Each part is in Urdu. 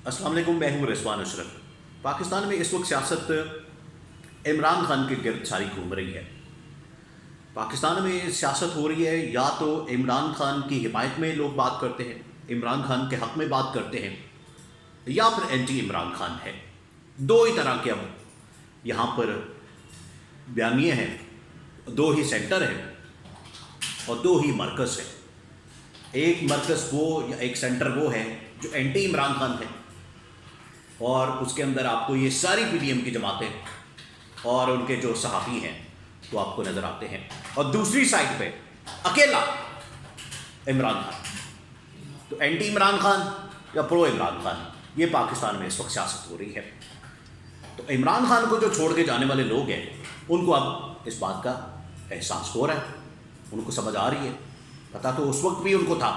السلام علیکم، میں ہوں رضوان اشرف۔ پاکستان میں اس وقت سیاست عمران خان کے گرد ساری گھوم رہی ہے۔ پاکستان میں سیاست ہو رہی ہے یا تو عمران خان کی حمایت میں لوگ بات کرتے ہیں، عمران خان کے حق میں بات کرتے ہیں، یا پھر اینٹی عمران خان ہے۔ دو ہی طرح کے اب یہاں پر بیانیے ہیں، دو ہی سینٹر ہیں اور دو ہی مرکز ہیں۔ ایک مرکز وہ یا ایک سینٹر وہ ہے جو اینٹی عمران خان ہے، اور اس کے اندر آپ کو یہ ساری پی ڈی ایم کی جماعتیں اور ان کے جو صحافی ہیں وہ آپ کو نظر آتے ہیں، اور دوسری سائڈ پہ اکیلا عمران خان۔ تو اینٹی عمران خان یا پرو عمران خان، یہ پاکستان میں اس وقت سیاست ہو رہی ہے۔ تو عمران خان کو جو چھوڑ کے جانے والے لوگ ہیں ان کو اب اس بات کا احساس ہو رہا ہے، ان کو سمجھ آ رہی ہے۔ پتہ تو اس وقت بھی ان کو تھا،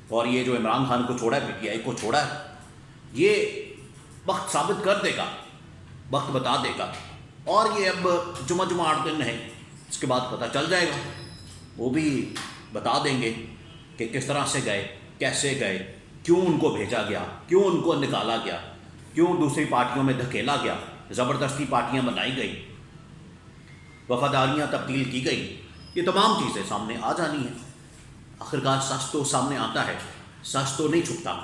اور یہ جو عمران خان کو چھوڑا ہے، پی ٹی آئی کو چھوڑا ہے، یہ وقت ثابت کر دے گا، وقت بتا دے گا۔ اور یہ اب جمعہ 8 دن ہے، اس کے بعد پتہ چل جائے گا، وہ بھی بتا دیں گے کہ کس طرح سے گئے، کیسے گئے، کیوں ان کو بھیجا گیا، کیوں ان کو نکالا گیا، کیوں دوسری پارٹیوں میں دھکیلا گیا، زبردستی پارٹیاں بنائی گئی، وفاداریاں تبدیل کی گئی۔ یہ تمام چیزیں سامنے آ جانی ہیں۔ آخرکار سچ تو سامنے آتا ہے، سچ تو نہیں چھپتا،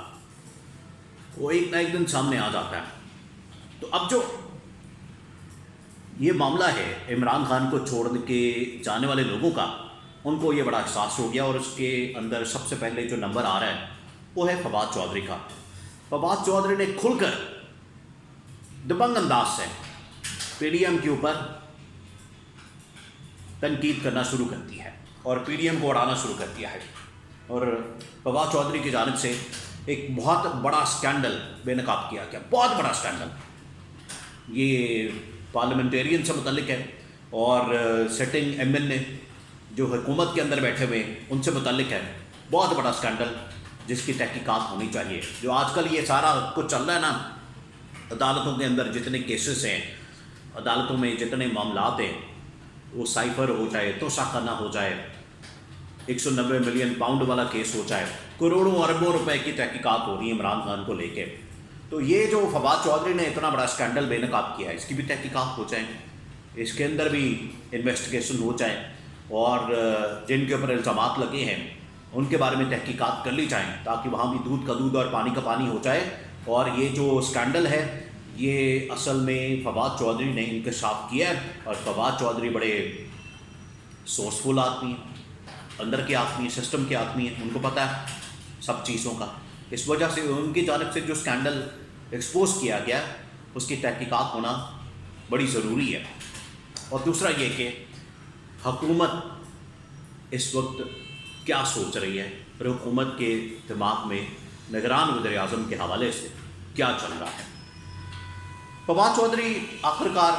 وہ ایک نہ ایک دن سامنے آ جاتا ہے۔ تو اب جو یہ معاملہ ہے عمران خان کو چھوڑ کے جانے والے لوگوں کا، ان کو یہ بڑا احساس ہو گیا، اور اس کے اندر سب سے پہلے جو نمبر آ رہا ہے وہ ہے فواد چودھری کا۔ فواد چودھری نے کھل کر دبنگ انداز سے پی ڈی ایم کے اوپر تنقید کرنا شروع کر دی ہے اور پی ڈی ایم کو اڑانا شروع کر دیا ہے۔ اور فواد چودھری کی جانب سے ایک بہت بڑا اسکینڈل بے نقاب کیا گیا، بہت بڑا اسکینڈل۔ یہ پارلیمنٹیرین سے متعلق ہے اور سٹنگ ایم ایل اے جو حکومت کے اندر بیٹھے ہوئے ہیں ان سے متعلق ہے۔ بہت بڑا اسکینڈل جس کی تحقیقات ہونی چاہیے۔ جو آج کل یہ سارا کچھ چل رہا ہے نا، عدالتوں کے اندر جتنے کیسز ہیں، عدالتوں میں جتنے معاملات ہیں، وہ سائفر ہو جائے، توسہ خانہ ہو جائے، 190 ملین پاؤنڈ والا کیس ہو جائے، کروڑوں اربوں روپے کی تحقیقات ہو رہی ہیں عمران خان کو لے کے۔ تو یہ جو فواد چودھری نے اتنا بڑا اسکینڈل بے نقاب کیا ہے، اس کی بھی تحقیقات ہو جائیں، اس کے اندر بھی انویسٹیگیشن ہو جائے، اور جن کے اوپر الزامات لگے ہیں ان کے بارے میں تحقیقات کر لی جائیں، تاکہ وہاں بھی دودھ کا دودھ اور پانی کا پانی ہو جائے۔ اور یہ جو اسکینڈل ہے یہ اصل میں فواد چودھری نے انکشاف کیا ہے، اور فواد چودھری بڑے سورسفل آدمی ہیں، اندر کے آدمی ہیں، سسٹم کے آدمی ہیں، ان کو پتہ ہے سب چیزوں کا۔ اس وجہ سے ان کی جانب سے جو اسکینڈل ایکسپوز کیا گیا اس کی تحقیقات ہونا بڑی ضروری ہے۔ اور دوسرا یہ کہ حکومت اس وقت کیا سوچ رہی ہے، اور حکومت کے دماغ میں نگران وزیر اعظم کے حوالے سے کیا چل رہا ہے۔ فواد چودھری آخرکار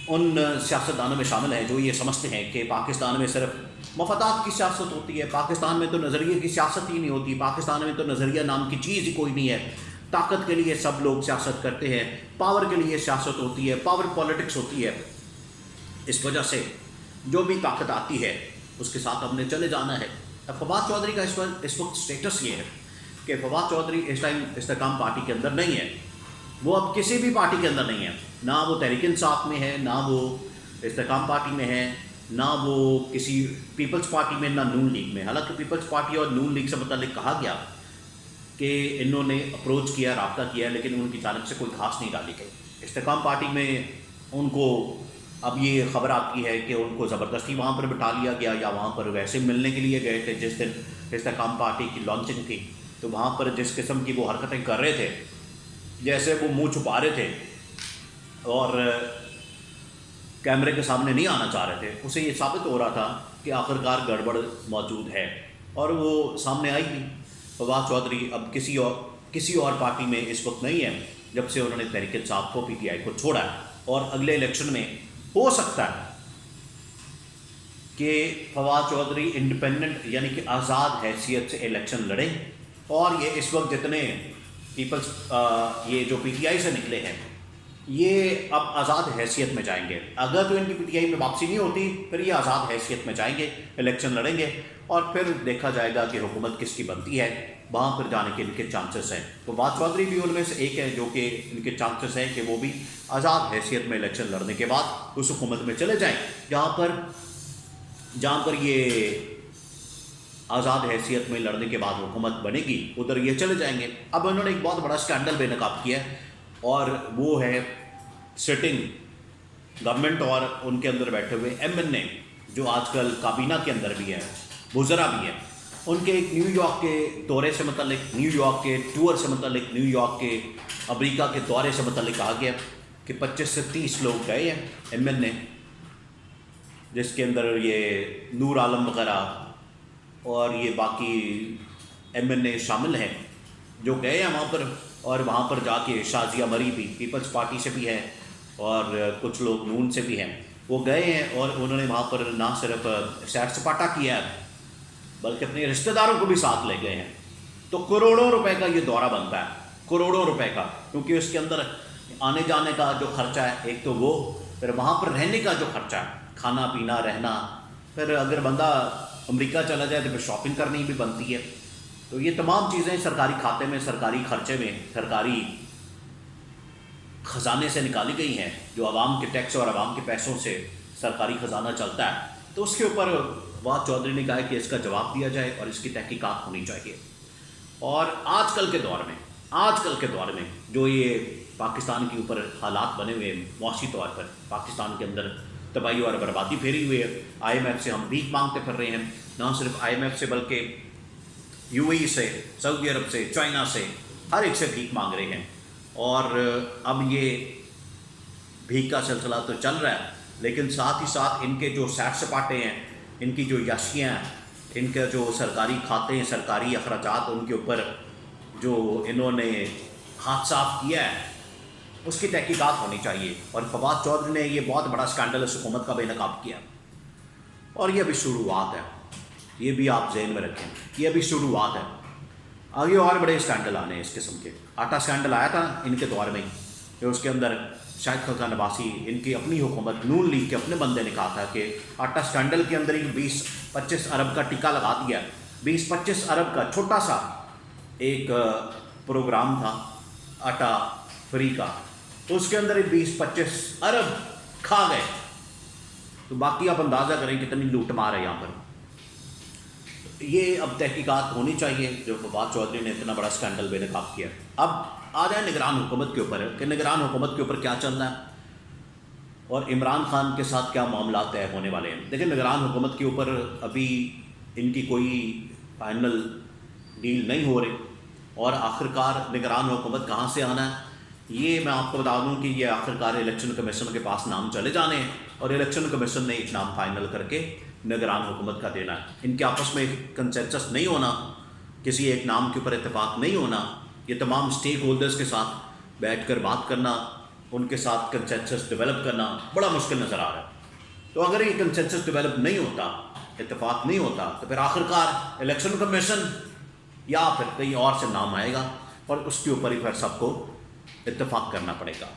ان سیاستدانوں میں شامل ہیں جو یہ سمجھتے ہیں کہ پاکستان میں صرف مفادات کی سیاست ہوتی ہے، پاکستان میں تو نظریے کی سیاست ہی نہیں ہوتی، پاکستان میں تو نظریہ نام کی چیز ہی کوئی نہیں ہے، طاقت کے لیے سب لوگ سیاست کرتے ہیں، پاور کے لیے سیاست ہوتی ہے، پاور پالیٹکس ہوتی ہے۔ اس وجہ سے جو بھی طاقت آتی ہے اس کے ساتھ ہم نے چلے جانا ہے۔ اب فواد چودھری کا اس وقت سٹیٹس یہ ہے کہ فواد چودھری اس ٹائم استحکام پارٹی کے اندر نہیں ہے، وہ اب کسی بھی پارٹی کے اندر نہیں ہے، نہ وہ تحریک انصاف میں ہے، نہ وہ استحکام پارٹی میں ہے، نہ وہ کسی پیپلز پارٹی میں، نہ نون لیگ میں۔ حالانکہ پیپلز پارٹی اور نون لیگ سے متعلق کہا گیا کہ انہوں نے اپروچ کیا، رابطہ کیا، لیکن ان کی جانب سے کوئی گھاس نہیں ڈالی گئی۔ استحکام پارٹی میں ان کو اب یہ خبر آتی ہے کہ ان کو زبردستی وہاں پر بٹھا لیا گیا، یا وہاں پر ویسے ملنے کے لیے گئے تھے جس دن استحکام پارٹی کی لانچنگ تھی، تو وہاں پر جس قسم کی وہ حرکتیں کر رہے تھے، جیسے وہ منہ چھپا رہے تھے اور کیمرے کے سامنے نہیں آنا چاہ رہے تھے، اسے یہ ثابت ہو رہا تھا کہ آخرکار گڑبڑ موجود ہے، اور وہ سامنے آئی بھی۔ فواد چودھری اب کسی اور پارٹی میں اس وقت نہیں ہے جب سے انہوں نے تحریک انصاف کو، پی ٹی آئی کو چھوڑا ہے، اور اگلے الیکشن میں ہو سکتا ہے کہ فواد چودھری انڈیپینڈنٹ یعنی کہ آزاد حیثیت سے الیکشن لڑیں، اور یہ اس وقت جتنے پیپلز یہ جو پی ٹی آئی سے نکلے ہیں یہ اب آزاد حیثیت میں جائیں گے. اگر تو ان کی پی ٹی آئی میں واپسی نہیں ہوتی پھر یہ آزاد حیثیت میں جائیں گے, الیکشن لڑیں گے اور پھر دیکھا جائے گا کہ حکومت کس کی بنتی ہے, وہاں پر جانے کے ان کے چانسز ہیں. تو فواد چودھری بھی ان میں سے ایک ہے جو کہ ان کے چانسز ہیں کہ وہ بھی آزاد حیثیت میں الیکشن لڑنے کے بعد اس حکومت میں چلے جائیں جہاں پر یہ آزاد حیثیت میں لڑنے کے بعد حکومت بنے گی, ادھر یہ چلے جائیں گے. اب انہوں نے ایک بہت بڑا اسکینڈل بے نقاب کیا ہے اور وہ ہے سٹنگ گورنمنٹ اور ان کے اندر بیٹھے ہوئے ایم این اے جو آج کل کابینہ کے اندر بھی ہیں, وزراء بھی ہیں. ان کے ایک نیو یارک کے دورے سے متعلق, نیو یارک کے ٹور سے متعلق, نیو یارک کے امریکہ کے دورے سے متعلق کہا گیا کہ 25 سے 30 لوگ گئے ہیں ایم این اے, جس کے اندر یہ نور عالم وغیرہ اور یہ باقی ایم این اے شامل ہیں جو گئے ہیں وہاں پر. اور وہاں پر جا کے شازیہ مری بھی پیپلز پارٹی سے بھی ہیں اور کچھ لوگ نون سے بھی ہیں, وہ گئے ہیں اور انہوں نے وہاں پر نہ صرف سیر سپاٹا کیا ہے بلکہ اپنے رشتہ داروں کو بھی ساتھ لے گئے ہیں. تو کروڑوں روپے کا یہ دورہ بنتا ہے, کروڑوں روپے کا, کیونکہ اس کے اندر آنے جانے کا جو خرچہ ہے ایک تو وہ, پھر وہاں پر رہنے کا جو خرچہ ہے, کھانا پینا رہنا, پھر اگر بندہ امریکہ چلا جائے تو پھر شاپنگ کرنی بھی بنتی ہے. تو یہ تمام چیزیں سرکاری کھاتے میں, سرکاری خرچے میں, سرکاری خزانے سے نکالی گئی ہیں جو عوام کے ٹیکس اور عوام کے پیسوں سے سرکاری خزانہ چلتا ہے. تو اس کے اوپر فواد چودھری نے کہا کہ اس کا جواب دیا جائے اور اس کی تحقیقات ہونی چاہیے. اور آج کل کے دور میں جو یہ پاکستان کے اوپر حالات بنے ہوئے معاشی طور پر, پاکستان کے اندر تباہی اور بربادی پھیری ہوئی ہے, آئی ایم ایف سے ہم بھیک مانگتے پھر رہے ہیں, نہ صرف آئی ایم ایف سے بلکہ یو اے ای سے, سعودی عرب سے, چائنا سے, ہر ایک سے بھیک مانگ رہے ہیں. اور اب یہ بھیک کا سلسلہ تو چل رہا ہے, لیکن ساتھ ہی ساتھ ان کے جو سیر سپاٹے ہیں, ان کی جو یاشیاں ہیں, ان کے جو سرکاری کھاتے ہیں, سرکاری اخراجات, ان کے اوپر جو انہوں نے ہاتھ صاف کیا ہے اس کی تحقیقات ہونی چاہیے. اور فواد چودھری نے یہ بہت بڑا اسکینڈل اس حکومت کا بے نقاب کیا اور یہ ابھی شروعات ہے, یہ بھی آپ ذہن میں رکھیں, یہ ابھی شروعات ہے. آگے اور بڑے اسکینڈل آنے ہیں اس قسم کے. آٹا اسکینڈل آیا تھا ان کے دور میں کہ اس کے اندر شاہد خاقان عباسی, ان کی اپنی حکومت نون لیگ کے اپنے بندے نے کہا تھا کہ آٹا اسکینڈل کے اندر ہی 20-25 ارب کا ٹکا لگا دیا. 20-25 ارب کا چھوٹا سا ایک پروگرام تھا آٹا فری کا, تو اس کے اندر 20-25 ارب کھا گئے. تو باقی آپ اندازہ کریں کتنی لوٹ مار ہے یہاں پر. یہ اب تحقیقات ہونی چاہیے جو فواد چودھری نے اتنا بڑا اسکینڈل بے نقاب کیا. اب آ جائیں نگران حکومت کے اوپر کہ نگران حکومت کے اوپر کیا چل رہا ہے اور عمران خان کے ساتھ کیا معاملات طے ہونے والے ہیں. دیکھیں نگران حکومت کے اوپر ابھی ان کی کوئی فائنل ڈیل نہیں ہو رہی اور آخرکار نگران حکومت کہاں سے آنا ہے یہ میں آپ کو بتا دوں کہ یہ آخرکار الیکشن کمیشن کے پاس نام چلے جانے ہیں اور الیکشن کمیشن نے ایک نام فائنل کر کے نگران حکومت کا دینا ہے. ان کے آپس میں کنسنسس نہیں ہونا, کسی ایک نام کے اوپر اتفاق نہیں ہونا, یہ تمام اسٹیک ہولڈرز کے ساتھ بیٹھ کر بات کرنا, ان کے ساتھ کنسنسس ڈیولپ کرنا بڑا مشکل نظر آ رہا ہے. تو اگر یہ کنسنسس ڈیولپ نہیں ہوتا, اتفاق نہیں ہوتا, تو پھر آخرکار الیکشن کمیشن یا پھر کہیں اور سے نام آئے گا اور اس کے اوپر ہی پھر سب کو اتفاق کرنا پڑے گا.